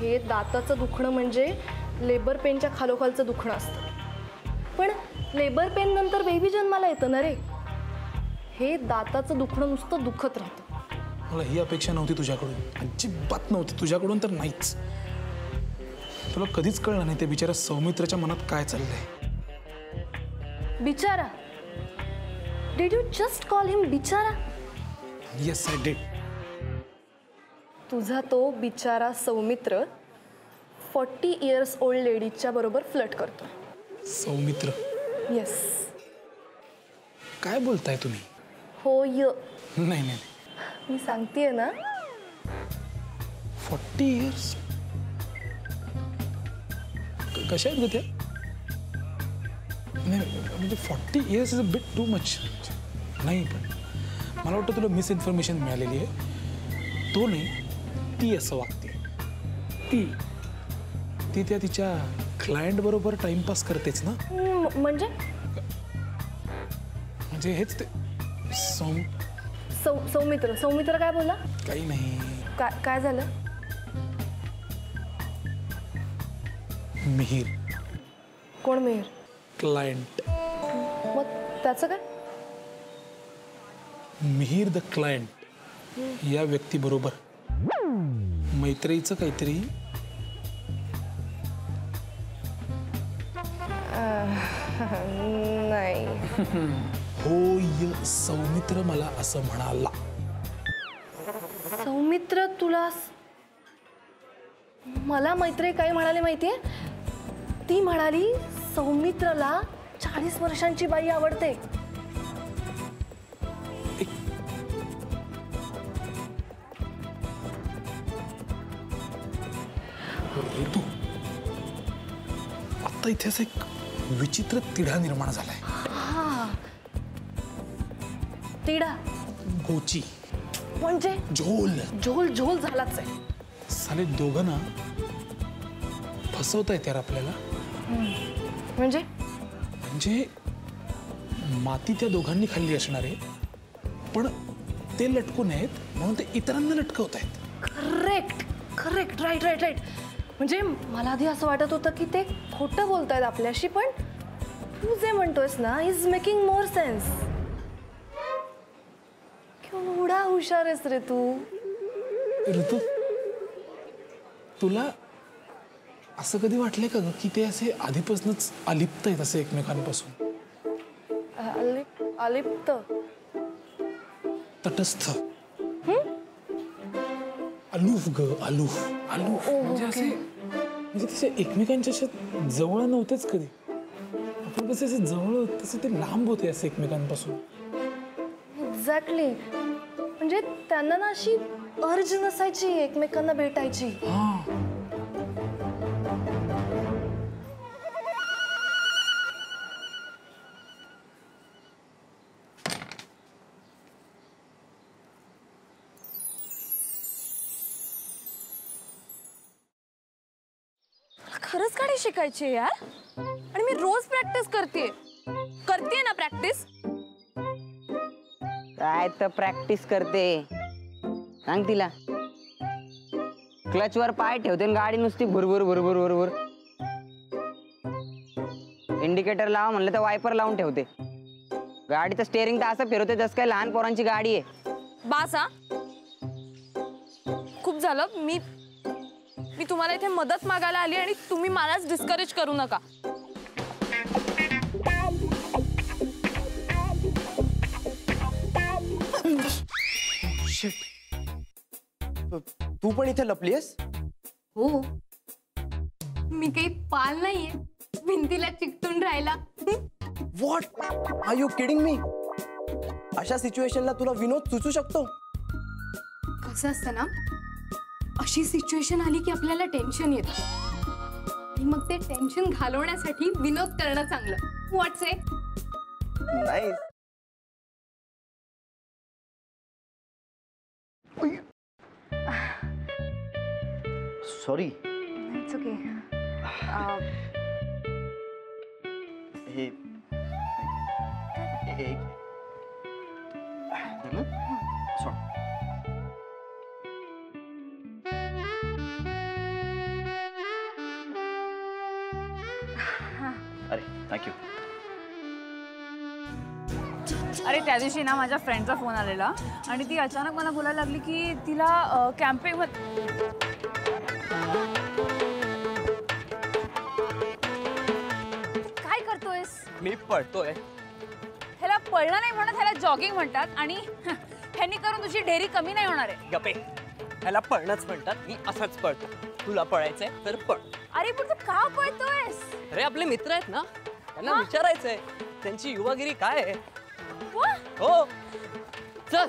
हे दाताचं दुखणं म्हणजे लेबर पेनच्या खालोखालचं दुखणं असतं. पण लेबर पेन नंतर बेबी जन्माला येतं ना रे. हे दाताचं दुखणं नुसतं दुखत राहतं. मला ही अपेक्षा नव्हती तुझ्याकडून, अजिबात नव्हती. तुझ्याकडून तर नाहीच. तुला कधीच कळलं नाही ते बिचारा सौमित्रच्या मनात काय चाललंय. बिचारा? डिड यू जस्ट कॉल हिम बिचारा? Yes I did. तुझा तो बिचारा सौमित्र 40 इयर्स ओल्ड लेडीजच्या बरोबर फ्लर्ट करतो. सौमित्र? येस. काय बोलताय तुम्ही? हो य. नाही नाही, मी सांगतेय ना. 40 इयर्स? कशा आहेत ग त्या? नाही म्हणजे 40 years is a bit too much. नाही पण मला वाटतं तुला मिसइन्फॉर्मेशन मिळालेली आहे. तो नाही, ती असं वागते. ती त्या तिच्या क्लायंट बरोबर टाइमपास करतेच ना. म्हणजे म्हणजे हेच ते सौमित्र काय बोला? काही नाही. काय झालं? मिहीर. कोण मिहीर? क्लायंट. मग त्याचं काय? मिहीर द क्लायंट या व्यक्तीबरोबर मैत्रीचं काहीतरी. नाही. होय, सौमित्र मला असं म्हणाला. सौमित्र तुला? मला मैत्री काय म्हणाली माहितीये? ती म्हणाली सौमित्रला 40 वर्षांची बाई आवडते. ऋतू, आता इथे असं एक विचित्र तिढा निर्माण झालाय. तिढा? गोची म्हणजे? झोल. झोल झालाच आहे. साले दोघं ना फसवतायत यार आपल्याला. म्हणजे माती त्या दोघांनी खाल्ली असणार आहे, पण ते लटकू नयेत म्हणून ते इतरांना लटकवत आहेत. Correct right. म्हणजे मला आधी असं वाटत होतं की ते खोटं बोलतायत आपल्याशी, पण तू जे म्हणतोयस ना इज मेकिंग मोर सेन्स. केवढा हुशार आहेस रे तू. ऋतू, तुला असं कधी वाटलंय का ग की ते असे आधीपासूनच अलिप्त आहेत असे एकमेकांपासून? अलिप्त? तटस्थ. अलूफ ग, अलूफ. म्हणजे असे म्हणजे तसे एकमेकांच्या अशा जवळ नव्हतेच कधी. आपण कसे असे जवळ तसे ते लांब होते असे एकमेकांपासून. एक्झॅक्टली. म्हणजे त्यांना ना अशी अर्ज नसायची एकमेकांना भेटायची. खरंच गाडी शिकायची यार. आणि मी रोज प्रॅक्टिस करते ना प्रॅक्टिस. काय तर प्रॅक्टिस करते सांग तिला. क्लचवर पाय ठेवते आणि गाडी नुसती भुरभुर. इंडिकेटर लावा म्हणलं तर वायपर लावून ठेवते. गाडीचं स्टेअरिंग तर असं फिरवते जसं काय लहान पोरांची गाडी आहे. बास हा. खूप झालं. मी तुम्हाला इथे मदत मागायला आली आणि तुम्ही मलाच डिस्करेज करू नका. तू पण इथे लपलीयस? हो. मी काही पाल नाहीये भिंतीला चिकटून राहिला. What are you kidding me? अशा सिच्युएशनला तुला विनोद सुचू शकतो? कसं असतं ना, अशी सिच्युएशन आली की आपल्याला टेन्शन येतं आणि मग ते टेन्शन घालवण्यासाठी विनोद करणं चांगलं. व्हॉट्स इट? नाही. सॉरी. It's okay. हे थँक्यू. अरे त्या दिवशी ना माझ्या फ्रेंडचा फोन आलेला आणि ती अचानक मला बोलायला लागली की तिला कॅम्पिंग काय करतोयस? मी पळतोय. ह्याला पळणं नाही म्हणत, ह्याला जॉगिंग म्हणतात आणि ह्यांनी करून तुझी ढेरी कमी नाही होणार आहे. गपे, ह्याला पळणंच म्हणतात. मी असंच पळतो. तुला पळायचंय तर पळ. अरे पण तू का पळतोयस? अरे आपले मित्र आहेत ना, त्यांना विचारायचंय त्यांची युवागिरी काय आहे. वा, हो चल.